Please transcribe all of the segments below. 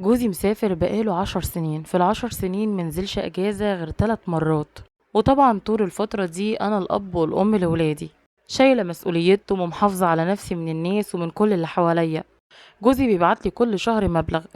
جوزي مسافر بقاله 10 سنين، في ال10 سنين منزلش اجازة غير 3 مرات. وطبعا طول الفترة دي انا الاب والام لولادي، شايلة مسؤوليتهم ومحافظة على نفسي من الناس ومن كل اللي حواليا. جوزي بيبعتلي كل شهر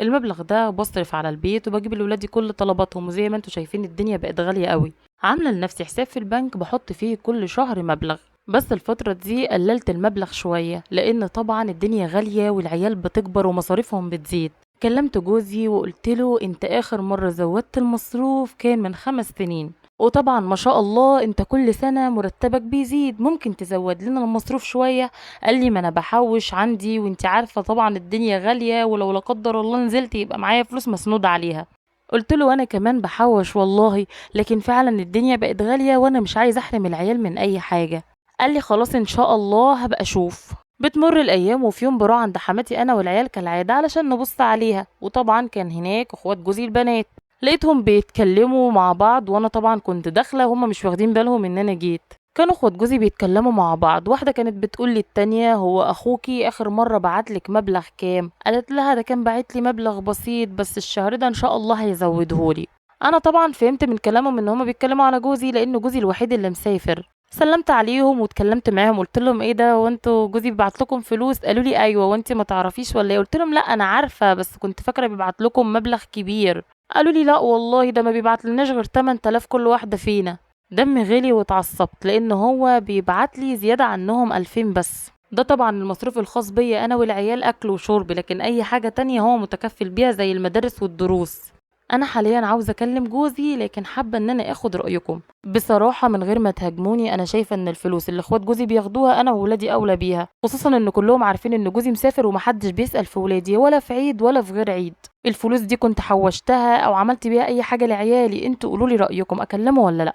المبلغ ده بصرف على البيت وبجيب لولادي كل طلباتهم، وزي ما انتوا شايفين الدنيا بقت غالية قوي. عاملة لنفسي حساب في البنك بحط فيه كل شهر مبلغ، بس الفترة دي قللت المبلغ شوية لأن طبعا الدنيا غالية والعيال بتكبر ومصاريفهم بتزيد. كلمت جوزي وقلت له انت آخر مرة زودت المصروف كان من 5 سنين، وطبعا ما شاء الله انت كل سنة مرتبك بيزيد، ممكن تزود لنا المصروف شوية. قال لي ما انا بحوش عندي وانت عارفة طبعا الدنيا غالية، ولو لا قدر الله نزلت يبقى معايا فلوس مسنود عليها. قلت له انا كمان بحوش والله، لكن فعلا الدنيا بقت غالية وانا مش عايز احرم العيال من اي حاجة. قال لي خلاص ان شاء الله هبقى اشوف. بتمر الايام وفي يوم بروح عند حماتي انا والعيال كالعادة علشان نبص عليها، وطبعا كان هناك اخوات جوزي البنات. لقيتهم بيتكلموا مع بعض وانا طبعا كنت داخلة وهم مش واخدين بالهم ان انا جيت. كانوا اخوات جوزي بيتكلموا مع بعض، واحدة كانت بتقول للتانية هو اخوكي اخر مرة بعتلك مبلغ كام؟ قالت لها ده كان بعتلي مبلغ بسيط بس الشهر ده ان شاء الله هيزودهولي. انا طبعا فهمت من كلامهم ان هما بيتكلموا على جوزي لان جوزي الوحيد اللي مسافر. سلمت عليهم واتكلمت معاهم، قلت لهم ايه ده وانتوا جوزي بيبعت لكم فلوس؟ قالوا لي ايوه، وانت ما تعرفيش ولا ايه؟ قلت لهم لا انا عارفه بس كنت فاكره بيبعت لكم مبلغ كبير. قالوا لي لا والله ده ما بيبعت لناش غير 8000 كل واحده فينا. دمي غلي واتعصبت لان هو بيبعت لي زياده عنهم 2000 بس. ده طبعا المصروف الخاص بيا انا والعيال اكل وشرب، لكن اي حاجه تانية هو متكفل بيها زي المدارس والدروس. انا حاليا عاوزه اكلم جوزي لكن حابه ان انا اخد رايكم بصراحه من غير ما تهاجموني. انا شايفه ان الفلوس اللي اخوات جوزي بياخدوها انا وولادي اولى بيها، خصوصا ان كلهم عارفين ان جوزي مسافر ومحدش بيسال في ولادي ولا في عيد ولا في غير عيد. الفلوس دي كنت حوشتها او عملت بيها اي حاجه لعيالي، انتوا قولوا لي رايكم اكلمه ولا لا.